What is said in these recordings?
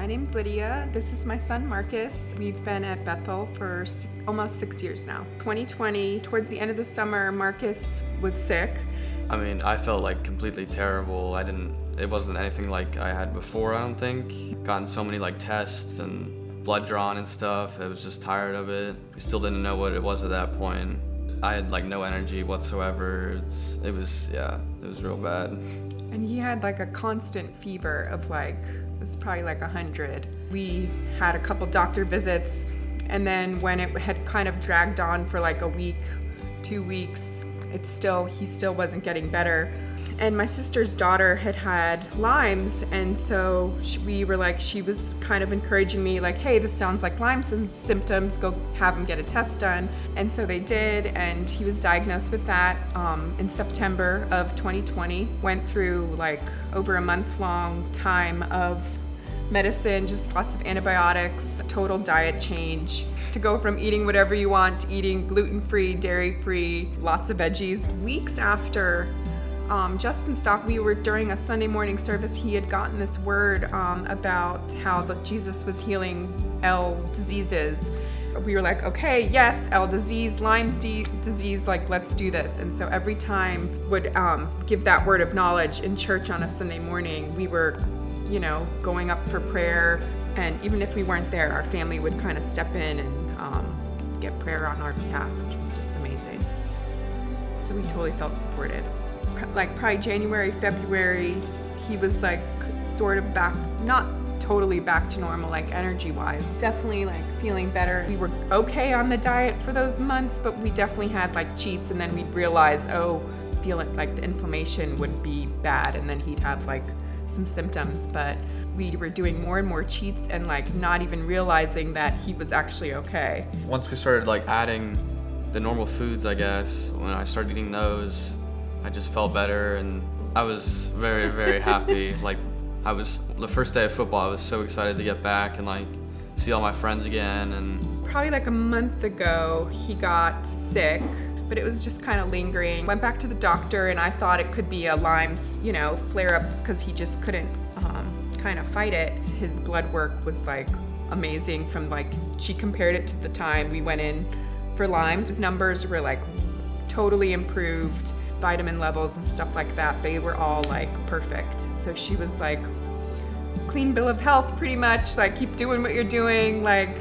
My name's Lydia. This is my son, Markus. We've been at Bethel for almost 6 years now. 2020, towards the end of the summer, Markus was sick. I mean, I felt like completely terrible. It wasn't anything like I had before, I don't think. Gotten so many like tests and blood drawn and stuff. I was just tired of it. We still didn't know what it was at that point. I had like no energy whatsoever. It was real bad. And he had like a constant fever of it was probably like 100. We had a couple doctor visits, and then when it had kind of dragged on for like a week, 2 weeks, he still wasn't getting better. And my sister's daughter had Lyme's, and so she was kind of encouraging me like, hey, this sounds like Lyme symptoms, go have him get a test done. And so they did, and he was diagnosed with that in September of 2020. Went through like over a month-long time of medicine, just lots of antibiotics, total diet change, to go from eating whatever you want to eating gluten-free, dairy-free, lots of veggies. Weeks after Justin stopped, we were during a Sunday morning service, he had gotten this word about how Jesus was healing L diseases. We were like, okay, yes, L disease, Lyme's disease, like, let's do this. And so every time would give that word of knowledge in church on a Sunday morning. We were, going up for prayer. And even if we weren't there, our family would kind of step in and get prayer on our behalf, which was just amazing. So we totally felt supported. Like probably January, February, he was like sort of back, not totally back to normal, like energy-wise. Definitely like feeling better. We were okay on the diet for those months, but we definitely had like cheats, and then we'd realize, feeling like the inflammation would be bad, and then he'd have like some symptoms. But we were doing more and more cheats and like not even realizing that he was actually okay. Once we started like adding the normal foods, I guess, when I started eating those, I just felt better, and I was very, very happy. The first day of football, I was so excited to get back and like see all my friends again. And probably like a month ago, he got sick, but it was just kind of lingering. Went back to the doctor, and I thought it could be a Lyme's, flare up, because he just couldn't kind of fight it. His blood work was like amazing. She compared it to the time we went in for Lyme's. His numbers were like totally improved. Vitamin levels and stuff like that, they were all like perfect. So she was like, clean bill of health pretty much, like keep doing what you're doing, like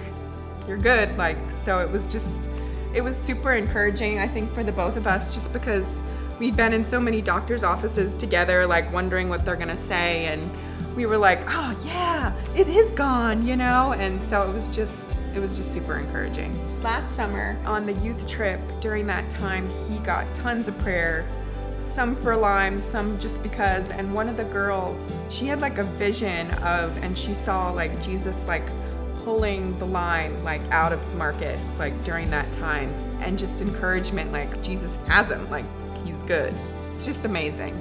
you're good. Like, so it was super encouraging, I think, for the both of us, just because we've been in so many doctors' offices together, like wondering what they're gonna say, and we were like, oh yeah, it is gone, and so it was just super encouraging. Last summer on the youth trip, during that time, he got tons of prayer, some for Lyme, some just because. And one of the girls, she had like a vision and she saw like Jesus like pulling the Lyme like out of Markus like during that time, and just encouragement, like Jesus has him, like he's good. It's just amazing.